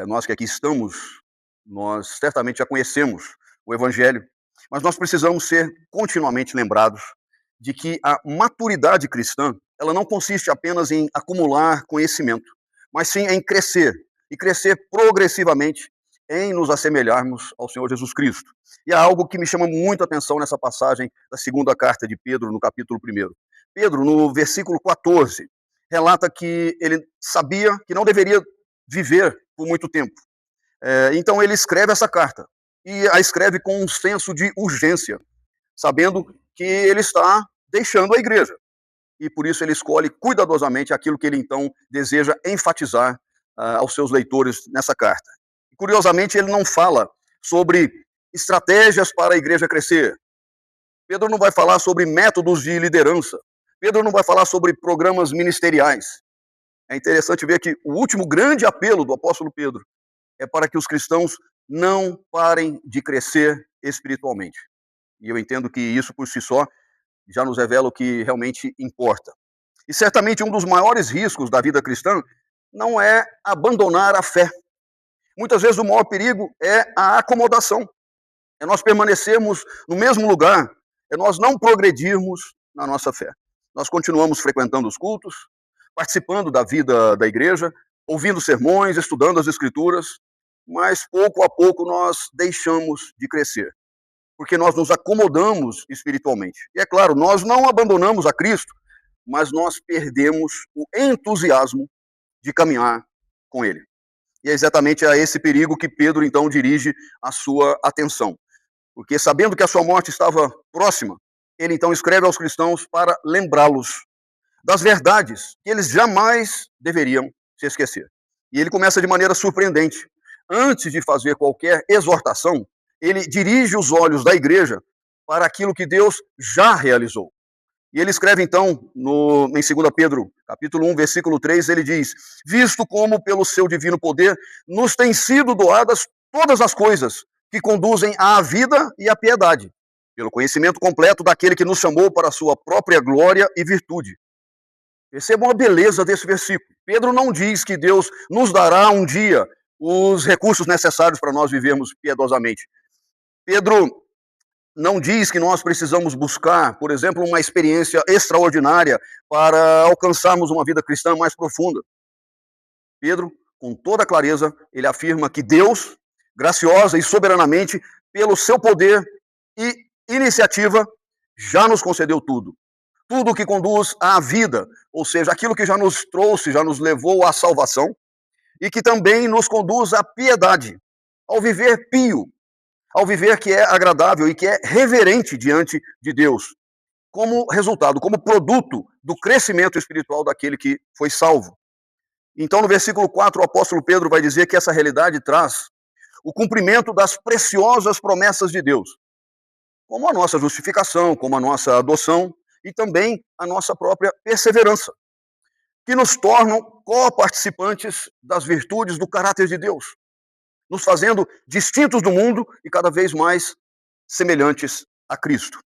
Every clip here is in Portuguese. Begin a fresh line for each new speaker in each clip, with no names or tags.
Nós que aqui estamos, nós certamente já conhecemos o Evangelho, mas nós precisamos ser continuamente lembrados de que a maturidade cristã, ela não consiste apenas em acumular conhecimento, mas sim em crescer, e crescer progressivamente em nos assemelharmos ao Senhor Jesus Cristo. E há algo que me chama muito a atenção nessa passagem da segunda carta de Pedro, no capítulo 1. Pedro, no versículo 14, relata que ele sabia que não deveria viver por muito tempo. Então ele escreve essa carta, e a escreve com um senso de urgência, sabendo que ele está deixando a igreja. E por isso ele escolhe cuidadosamente aquilo que ele então deseja enfatizar aos seus leitores nessa carta. E, curiosamente, ele não fala sobre estratégias para a igreja crescer. Pedro não vai falar sobre métodos de liderança. Pedro não vai falar sobre programas ministeriais. É interessante ver que o último grande apelo do apóstolo Pedro é para que os cristãos não parem de crescer espiritualmente. E eu entendo que isso por si só já nos revela o que realmente importa. E certamente um dos maiores riscos da vida cristã não é abandonar a fé. Muitas vezes o maior perigo é a acomodação. É nós permanecermos no mesmo lugar, é nós não progredirmos na nossa fé. Nós continuamos frequentando os cultos, participando da vida da igreja, ouvindo sermões, estudando as escrituras, mas pouco a pouco nós deixamos de crescer, porque nós nos acomodamos espiritualmente. E é claro, nós não abandonamos a Cristo, mas nós perdemos o entusiasmo de caminhar com Ele. E é exatamente a esse perigo que Pedro então dirige a sua atenção. Porque sabendo que a sua morte estava próxima, ele então escreve aos cristãos para lembrá-los das verdades que eles jamais deveriam se esquecer. E ele começa de maneira surpreendente. Antes de fazer qualquer exortação, ele dirige os olhos da igreja para aquilo que Deus já realizou. E ele escreve então, em 2 Pedro, capítulo 1, versículo 3, ele diz: visto como pelo seu divino poder nos têm sido doadas todas as coisas que conduzem à vida e à piedade, pelo conhecimento completo daquele que nos chamou para a sua própria glória e virtude. Percebam a beleza desse versículo. Pedro não diz que Deus nos dará um dia os recursos necessários para nós vivermos piedosamente. Pedro não diz que nós precisamos buscar, por exemplo, uma experiência extraordinária para alcançarmos uma vida cristã mais profunda. Pedro, com toda clareza, ele afirma que Deus, graciosa e soberanamente, pelo seu poder e iniciativa, já nos concedeu tudo. Tudo que conduz à vida, ou seja, aquilo que já nos trouxe, já nos levou à salvação, e que também nos conduz à piedade, ao viver pio, ao viver que é agradável e que é reverente diante de Deus, como resultado, como produto do crescimento espiritual daquele que foi salvo. Então, no versículo 4, o apóstolo Pedro vai dizer que essa realidade traz o cumprimento das preciosas promessas de Deus, como a nossa justificação, como a nossa adoção e também a nossa própria perseverança, que nos tornam co-participantes das virtudes do caráter de Deus, nos fazendo distintos do mundo e cada vez mais semelhantes a Cristo.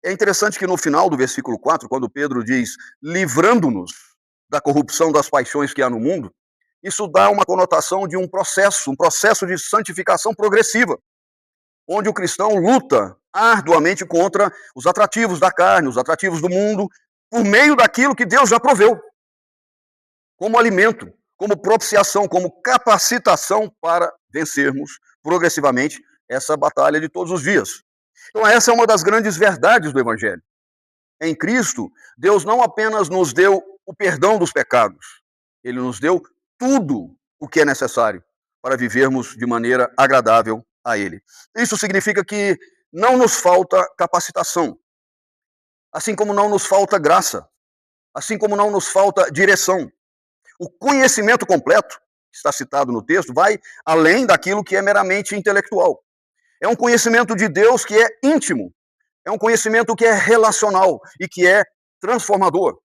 É interessante que no final do versículo 4, quando Pedro diz, livrando-nos da corrupção das paixões que há no mundo, isso dá uma conotação de um processo de santificação progressiva, onde o cristão luta arduamente contra os atrativos da carne, os atrativos do mundo, por meio daquilo que Deus já proveu, como alimento, como propiciação, como capacitação para vencermos progressivamente essa batalha de todos os dias. Então essa é uma das grandes verdades do Evangelho. Em Cristo, Deus não apenas nos deu o perdão dos pecados, Ele nos deu tudo o que é necessário para vivermos de maneira agradável a Ele. Isso significa que não nos falta capacitação, assim como não nos falta graça, assim como não nos falta direção. O conhecimento completo, que está citado no texto, vai além daquilo que é meramente intelectual. É um conhecimento de Deus que é íntimo, é um conhecimento que é relacional e que é transformador.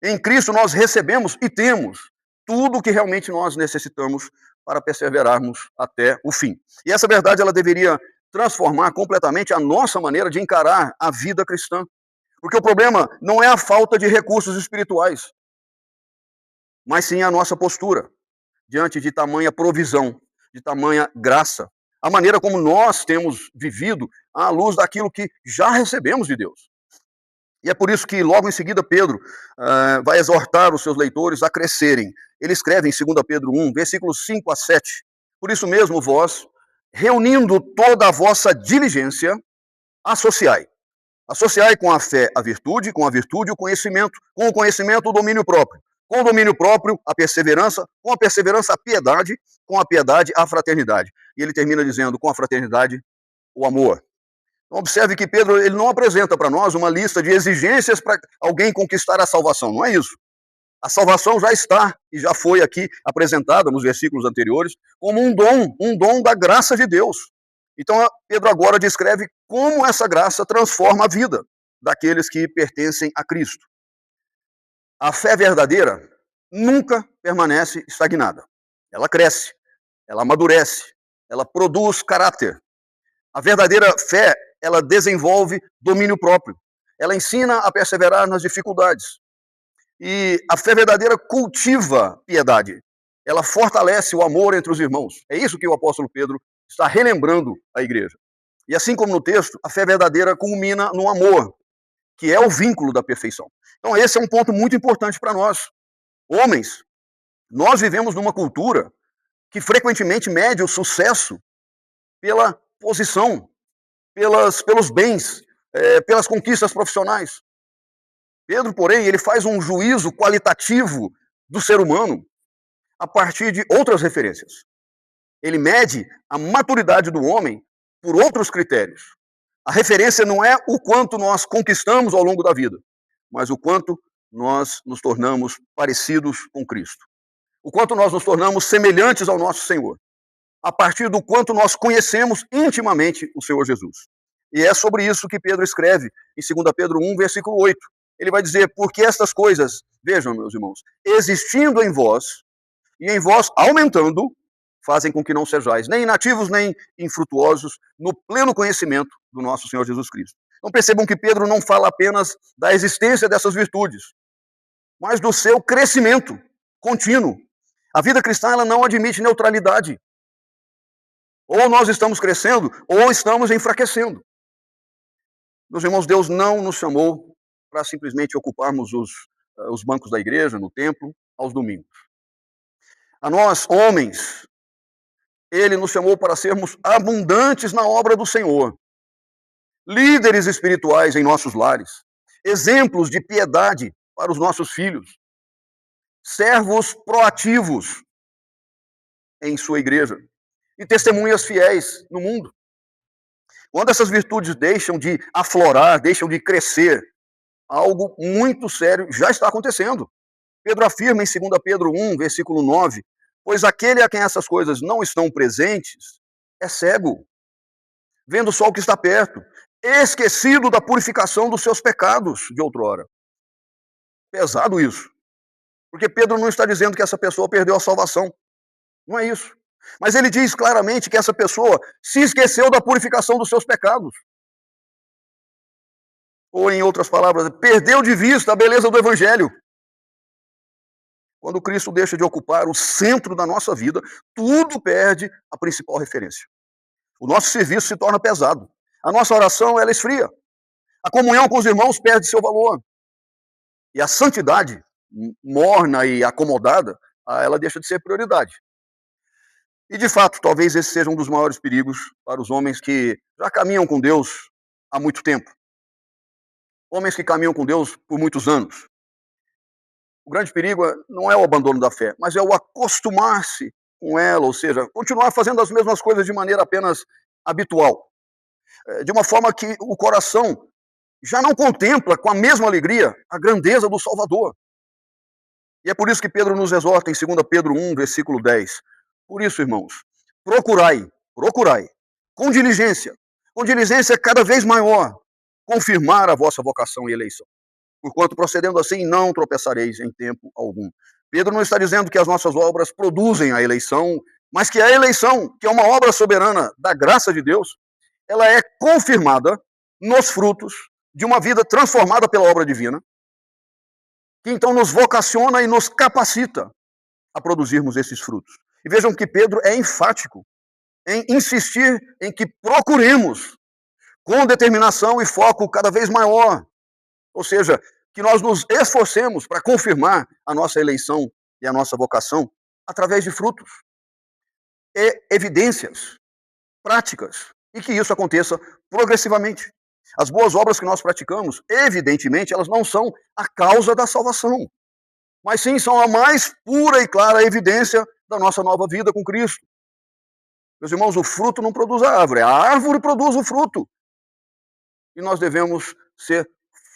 Em Cristo nós recebemos e temos tudo o que realmente nós necessitamos para perseverarmos até o fim. E essa verdade ela deveria transformar completamente a nossa maneira de encarar a vida cristã. Porque o problema não é a falta de recursos espirituais, mas sim a nossa postura diante de tamanha provisão, de tamanha graça, a maneira como nós temos vivido à luz daquilo que já recebemos de Deus. E é por isso que logo em seguida Pedro vai exortar os seus leitores a crescerem. Ele escreve em 2 Pedro 1, versículos 5 a 7. Por isso mesmo vós, reunindo toda a vossa diligência, associai. Associai com a fé a virtude, com a virtude o conhecimento, com o conhecimento o domínio próprio, com o domínio próprio a perseverança, com a perseverança a piedade, com a piedade a fraternidade. E ele termina dizendo, com a fraternidade, o amor. Então, observe que Pedro ele não apresenta para nós uma lista de exigências para alguém conquistar a salvação, não é isso. A salvação já está e já foi aqui apresentada nos versículos anteriores como um dom da graça de Deus. Então, Pedro agora descreve como essa graça transforma a vida daqueles que pertencem a Cristo. A fé verdadeira nunca permanece estagnada. Ela cresce, ela amadurece, ela produz caráter. A verdadeira fé, ela desenvolve domínio próprio. Ela ensina a perseverar nas dificuldades. E a fé verdadeira cultiva piedade. Ela fortalece o amor entre os irmãos. É isso que o apóstolo Pedro está relembrando à igreja. E assim como no texto, a fé verdadeira culmina no amor, que é o vínculo da perfeição. Então esse é um ponto muito importante para nós. Homens, nós vivemos numa cultura que frequentemente mede o sucesso pela posição, pelos bens, pelas conquistas profissionais. Pedro, porém, ele faz um juízo qualitativo do ser humano a partir de outras referências. Ele mede a maturidade do homem por outros critérios. A referência não é o quanto nós conquistamos ao longo da vida, mas o quanto nós nos tornamos parecidos com Cristo. O quanto nós nos tornamos semelhantes ao nosso Senhor. A partir do quanto nós conhecemos intimamente o Senhor Jesus. E é sobre isso que Pedro escreve em 2 Pedro 1, versículo 8. Ele vai dizer, porque estas coisas, vejam, meus irmãos, existindo em vós, e em vós aumentando, fazem com que não sejais nem inativos, nem infrutuosos, no pleno conhecimento do nosso Senhor Jesus Cristo. Então percebam que Pedro não fala apenas da existência dessas virtudes, mas do seu crescimento contínuo. A vida cristã ela não admite neutralidade. Ou nós estamos crescendo, ou estamos enfraquecendo. Meus irmãos, Deus não nos chamou para simplesmente ocuparmos os bancos da igreja, no templo, aos domingos. A nós, homens, Ele nos chamou para sermos abundantes na obra do Senhor. Líderes espirituais em nossos lares. Exemplos de piedade para os nossos filhos. Servos proativos em sua igreja. E testemunhas fiéis no mundo. Quando essas virtudes deixam de aflorar, deixam de crescer, algo muito sério já está acontecendo. Pedro afirma em 2 Pedro 1, versículo 9, pois aquele a quem essas coisas não estão presentes é cego, vendo só o que está perto, esquecido da purificação dos seus pecados de outrora. Pesado isso. Porque Pedro não está dizendo que essa pessoa perdeu a salvação. Não é isso. Mas ele diz claramente que essa pessoa se esqueceu da purificação dos seus pecados. Ou, em outras palavras, perdeu de vista a beleza do Evangelho. Quando Cristo deixa de ocupar o centro da nossa vida, tudo perde a principal referência. O nosso serviço se torna pesado. A nossa oração, ela esfria. A comunhão com os irmãos perde seu valor. E a santidade, morna e acomodada, ela deixa de ser prioridade. E, de fato, talvez esse seja um dos maiores perigos para os homens que já caminham com Deus há muito tempo. Homens que caminham com Deus por muitos anos. O grande perigo não é o abandono da fé, mas é o acostumar-se com ela, ou seja, continuar fazendo as mesmas coisas de maneira apenas habitual. De uma forma que o coração já não contempla com a mesma alegria a grandeza do Salvador. E é por isso que Pedro nos exorta em 2 Pedro 1, versículo 10. Por isso, irmãos, procurai, com diligência cada vez maior, confirmar a vossa vocação e eleição. Porquanto, procedendo assim, não tropeçareis em tempo algum. Pedro não está dizendo que as nossas obras produzem a eleição, mas que a eleição, que é uma obra soberana da graça de Deus, ela é confirmada nos frutos de uma vida transformada pela obra divina, que então nos vocaciona e nos capacita a produzirmos esses frutos. E vejam que Pedro é enfático em insistir em que procuremos com determinação e foco cada vez maior. Ou seja, que nós nos esforcemos para confirmar a nossa eleição e a nossa vocação através de frutos e evidências práticas, e que isso aconteça progressivamente. As boas obras que nós praticamos, evidentemente, elas não são a causa da salvação, mas sim são a mais pura e clara evidência da nossa nova vida com Cristo. Meus irmãos, o fruto não produz a árvore produz o fruto. E nós devemos ser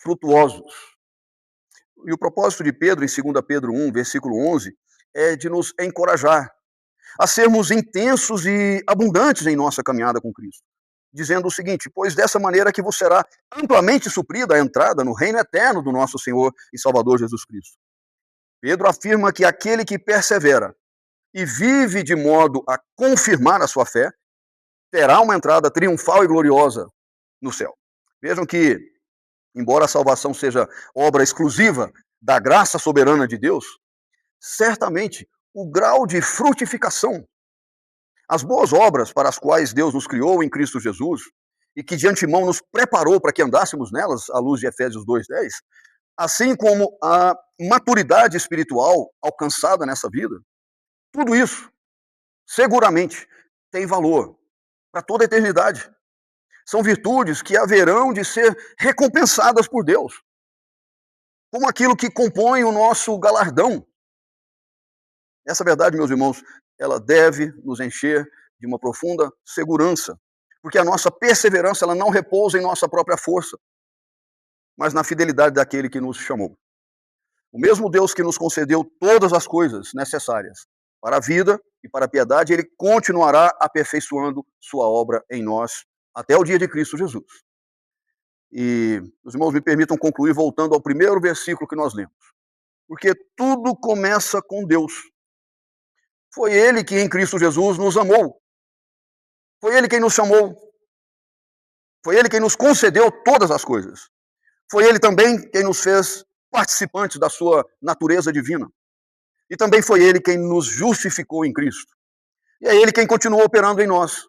frutuosos. E o propósito de Pedro, em 2 Pedro 1, versículo 11, é de nos encorajar a sermos intensos e abundantes em nossa caminhada com Cristo. Dizendo o seguinte: pois dessa maneira que vos será amplamente suprida a entrada no reino eterno do nosso Senhor e Salvador Jesus Cristo. Pedro afirma que aquele que persevera e vive de modo a confirmar a sua fé, terá uma entrada triunfal e gloriosa no céu. Vejam que, embora a salvação seja obra exclusiva da graça soberana de Deus, certamente o grau de frutificação, as boas obras para as quais Deus nos criou em Cristo Jesus e que de antemão nos preparou para que andássemos nelas, à luz de Efésios 2:10, assim como a maturidade espiritual alcançada nessa vida, tudo isso seguramente tem valor para toda a eternidade. São virtudes que haverão de ser recompensadas por Deus, como aquilo que compõe o nosso galardão. Essa verdade, meus irmãos, ela deve nos encher de uma profunda segurança, porque a nossa perseverança ela não repousa em nossa própria força, mas na fidelidade daquele que nos chamou. O mesmo Deus que nos concedeu todas as coisas necessárias para a vida e para a piedade, ele continuará aperfeiçoando sua obra em nós até o dia de Cristo Jesus. E os irmãos me permitam concluir voltando ao primeiro versículo que nós lemos. Porque tudo começa com Deus. Foi Ele que em Cristo Jesus nos amou. Foi Ele quem nos chamou. Foi Ele quem nos concedeu todas as coisas. Foi Ele também quem nos fez participantes da sua natureza divina. E também foi Ele quem nos justificou em Cristo. E é Ele quem continua operando em nós,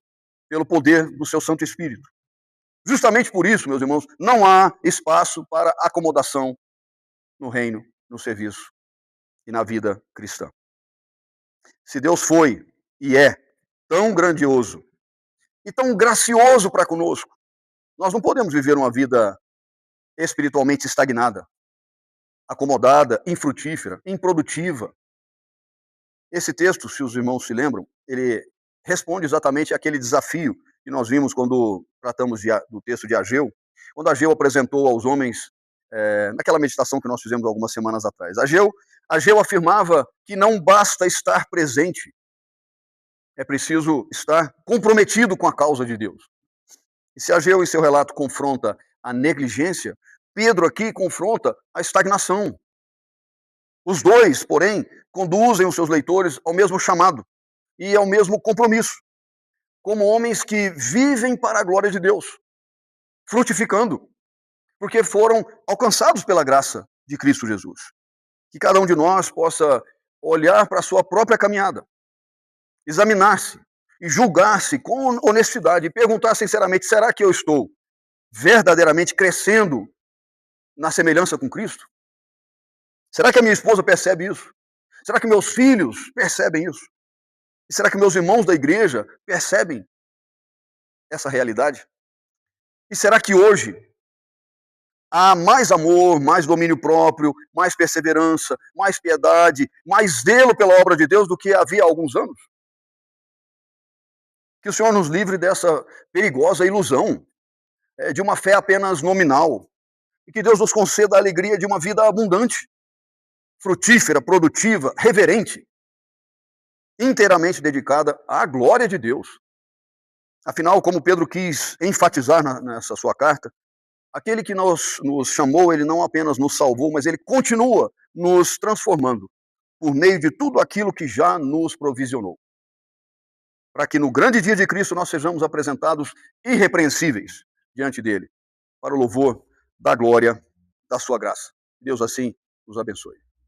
pelo poder do seu Santo Espírito. Justamente por isso, meus irmãos, não há espaço para acomodação no reino, no serviço e na vida cristã. Se Deus foi e é tão grandioso e tão gracioso para conosco, nós não podemos viver uma vida espiritualmente estagnada, acomodada, infrutífera, improdutiva. Esse texto, se os irmãos se lembram, ele responde exatamente àquele desafio que nós vimos quando tratamos do texto de Ageu, quando Ageu apresentou aos homens, naquela meditação que nós fizemos algumas semanas atrás. Ageu afirmava que não basta estar presente, é preciso estar comprometido com a causa de Deus. E se Ageu, em seu relato, confronta a negligência, Pedro aqui confronta a estagnação. Os dois, porém, conduzem os seus leitores ao mesmo chamado e ao mesmo compromisso, como homens que vivem para a glória de Deus, frutificando, porque foram alcançados pela graça de Cristo Jesus. Que cada um de nós possa olhar para a sua própria caminhada, examinar-se e julgar-se com honestidade e perguntar sinceramente: será que eu estou verdadeiramente crescendo na semelhança com Cristo? Será que a minha esposa percebe isso? Será que meus filhos percebem isso? E será que meus irmãos da igreja percebem essa realidade? E será que hoje há mais amor, mais domínio próprio, mais perseverança, mais piedade, mais zelo pela obra de Deus do que havia há alguns anos? Que o Senhor nos livre dessa perigosa ilusão de uma fé apenas nominal. E que Deus nos conceda a alegria de uma vida abundante, frutífera, produtiva, reverente, inteiramente dedicada à glória de Deus. Afinal, como Pedro quis enfatizar nessa sua carta, aquele que nos chamou, ele não apenas nos salvou, mas ele continua nos transformando por meio de tudo aquilo que já nos provisionou. Para que no grande dia de Cristo nós sejamos apresentados irrepreensíveis diante dele, para o louvor da glória da sua graça. Deus assim nos abençoe.